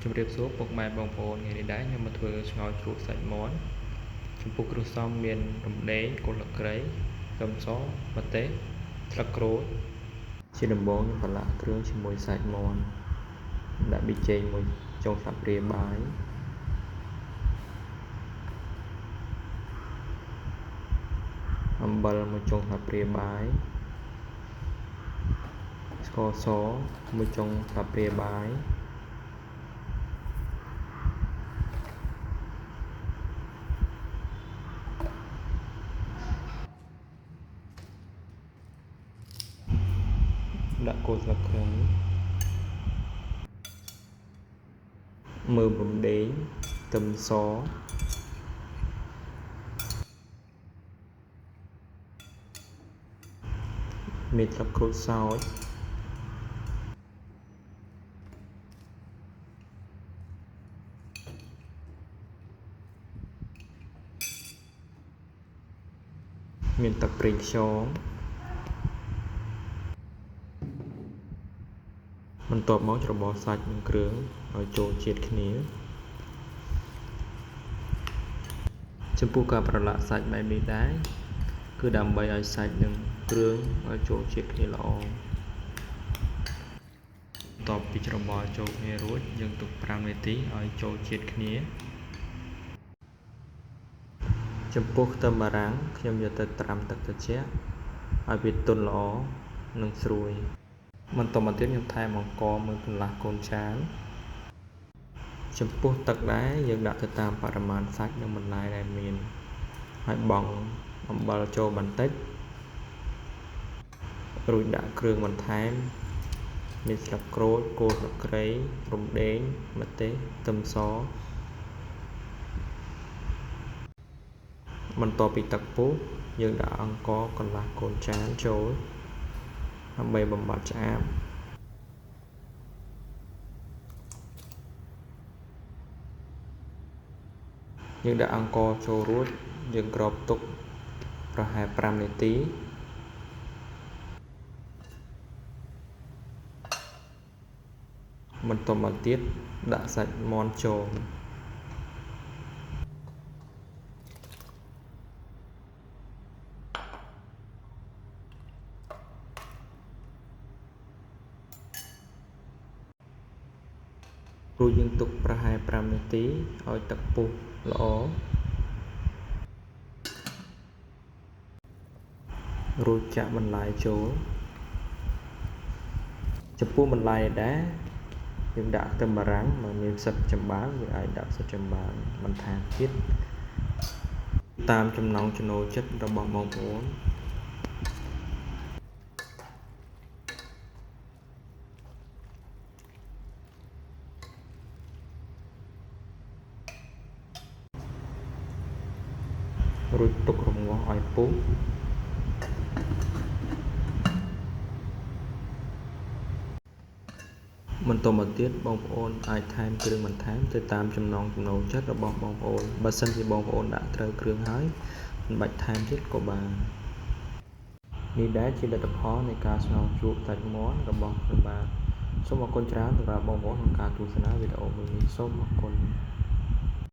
ជំរាបសួរពុកម៉ែបងប្អូនថ្ងៃនេះដែរខ្ញុំមកធ្វើស្ងោរជ្រក់សាច់មាន់ចំពោះគ្រឿងផ្សំមានរំដេងគល់ស្លឹកគ្រៃខ្ទឹមសម្ទេសស្លឹកក្រូចជាដំបូងខ្ញុំប្រឡាក់គ្រឿងជាមួយសាច់មាន់ដាក់ប៊ីចេងមួយចុងស្លាបព្រាបាយអំបិលមួយចុងស្លាបព្រាបាយស្ករសមួយចុងស្លាបព្រាបាយដាក់គល់ស្លឹកគ្រៃមើមរំដេងខ្ទឹមសមានស្លឹកក្រូចសើចមានទឹកប្រេងខ្យងបន្ទាប់មកច្របល់សាច់និងគ្រឿងឲ្យចូលជាតិគ្នាចំពោះការប្រឡាក់សាច់បែបនេះដែរគឺដើម្បីឲ្យសាច់និងគ្រឿងឲ្យចូលជាតិគ្នាល្អបន្ទាប់ពីច្របល់ចូលគ្នារួចយើងទុក5នាទីឲ្យចូលជាតិគ្នាចំពោះខ្ទឹមបារាំងខ្ញុំយកទៅត្រាំទឹកត្រជាក់ឲ្យវាទន់ល្អនិងស្រួយបន្តមកទៀតខ្ញុំថែមអង្ករមួយកន្លះកូនចានចំពោះទឹកដែរយើងដាក់ទៅតាមបរិមាណសាច់និងបន្លែដែលមានហើយបង់អំបិលចូលបន្តិចរួចដាក់គ្រឿងបន្ថែមមានស្លឹកក្រូចគល់ស្លឹកគ្រៃរំដេងម្ទេសខ្ទឹមសបន្ទាប់ពីទឹកពុះយើងដាក់អង្ករកន្លះកូនចានចូលដើម្បីបំបត្តិឆ្អាបយើងដាក់អង្ករចូលរួចយើងគ្របទុកប្រហែល5នាទីបន្តមកទៀតដាក់សាច់មាន់ចូលរួចយើងទុកប្រហែល5នាទីឲ្យទឹកពុះល្អរួចចាក់បន្លែចូលចំពោះបន្លែដែរយើងដាក់ខ្ទឹមបារាំងមកមានផ្សិតចំបើងយើងអាចដាក់ផ្សិតចំបើងបន្ថែមទៀតតាមចំណង់ចំណូលចិត្តរបស់បងប្អូនរួចទុករងាស់ឲ្យពុះបន្តមកទៀតបងប្អូនអាចថែមគ្រឿងបន្ថែមទៅតាមចំណង់ចំណូលចិត្តរបស់បងប្អូនបើសិនជាបងប្អូនដាក់ត្រូវគ្រឿងហើយមិនបាច់ថែមទៀតក៏បាននេះដែរជាលទ្ធផលនៃការស្ងោរជ្រក់សាច់មាន់របស់ខ្ញុំបាទសូមអរគុណច្រើនសម្រាប់បងប្អូនក្នុងការទស្សនាវីដេអូមួយនេះសូមអរគុណ